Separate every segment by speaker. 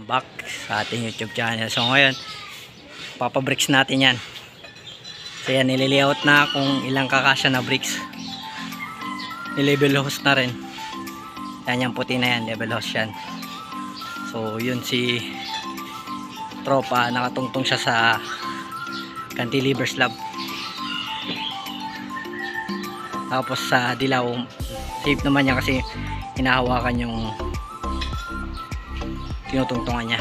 Speaker 1: Welcome back sa ating YouTube channel. So ngayon, papabricks natin yan. So yan, nililayout na kung ilang kakasya na bricks. Nilevel host na rin. Yan yung puti na yan, level host yan. So yun si tropa, nakatungtong siya sa cantilever slab. Tapos sa dilaw, safe naman niya kasi hinahawakan yung tinutungtungan niya.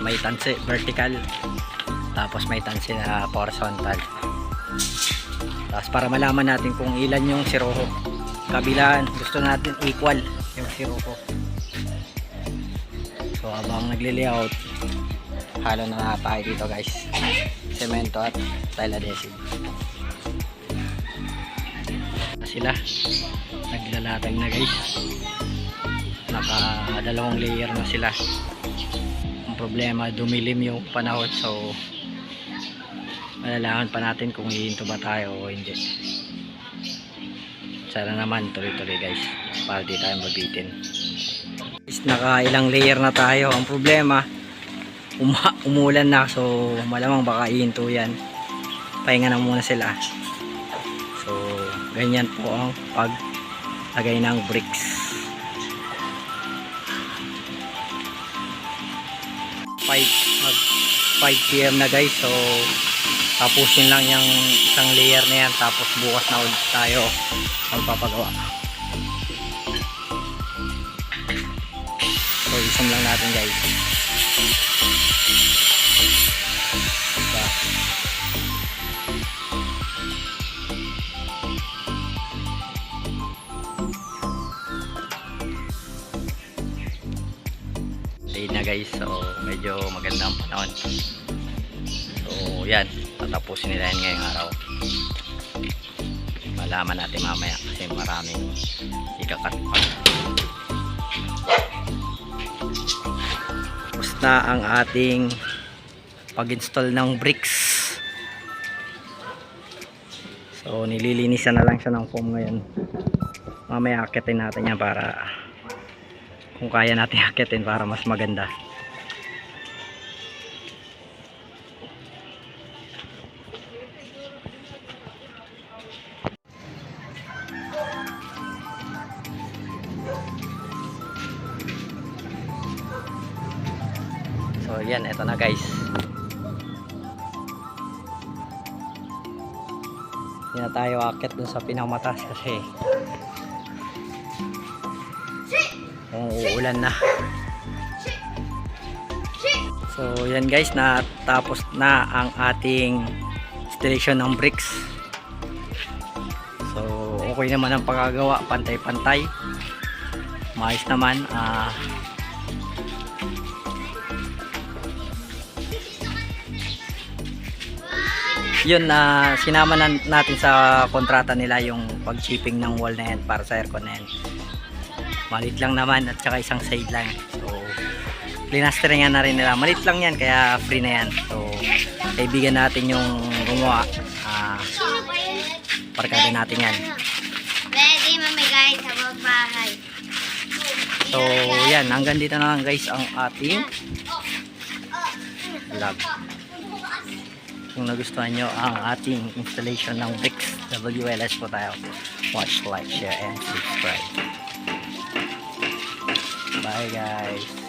Speaker 1: May tansi vertical, tapos may tansi na horizontal. Tapos para malaman natin kung ilan yung siroko kabilaan, gusto natin equal yung siroko. So habang nagli-layout, halo na tayo dito guys, semento at tile adhesive. Sila naglalatag na guys, naka dalawang layer na sila. Ang problema, dumilim yung panahon, so malalaman pa natin kung hihinto ba tayo o hindi. Sana naman tuloy-tuloy guys, para di tayo mabitin. Naka ilang layer na tayo. Ang problema, umulan na, so malamang baka hihinto yan. Pahinga na muna sila. So ganyan po ang paglagay ng bricks. 5 PM na guys, so tapusin lang yung isang layer na yan, tapos bukas na ulit tayo magpapagawa. So isang lang natin guys. Diba? Na guys, so medyo maganda ang panahon. So yan, tatapusin nila yan ngayong araw. Malaman natin mamaya kasi maraming ikakat pa. Tapos na ang ating pag-install ng bricks. So nililinisan na lang siya ng foam ngayon. Mamaya akitin natin yan para kung kaya natin akitin para mas maganda. So yan, eto na guys. Hindi na tayo akit dun sa pinamataas kasi uulan na. So yan guys, natapos na ang ating installation ng bricks. So okay naman ang pagkagawa, pantay-pantay, maayos naman. Yun na sinama natin sa kontrata nila yung pag-chipping ng wall na yan para sa aircon na yan. Malit lang naman at saka isang side lang. So linasteringan na rin nila. Malit lang yan kaya free na yan. So kaibigan natin yung gumawa. Parkada natin yan.
Speaker 2: Ready mamigay sa bahay.
Speaker 1: So yan, hanggang dito na lang guys ang ating vlog. Kung nagustuhan nyo ang ating installation ng bricks, WLS po tayo. Watch, like, share, and subscribe. Bye guys.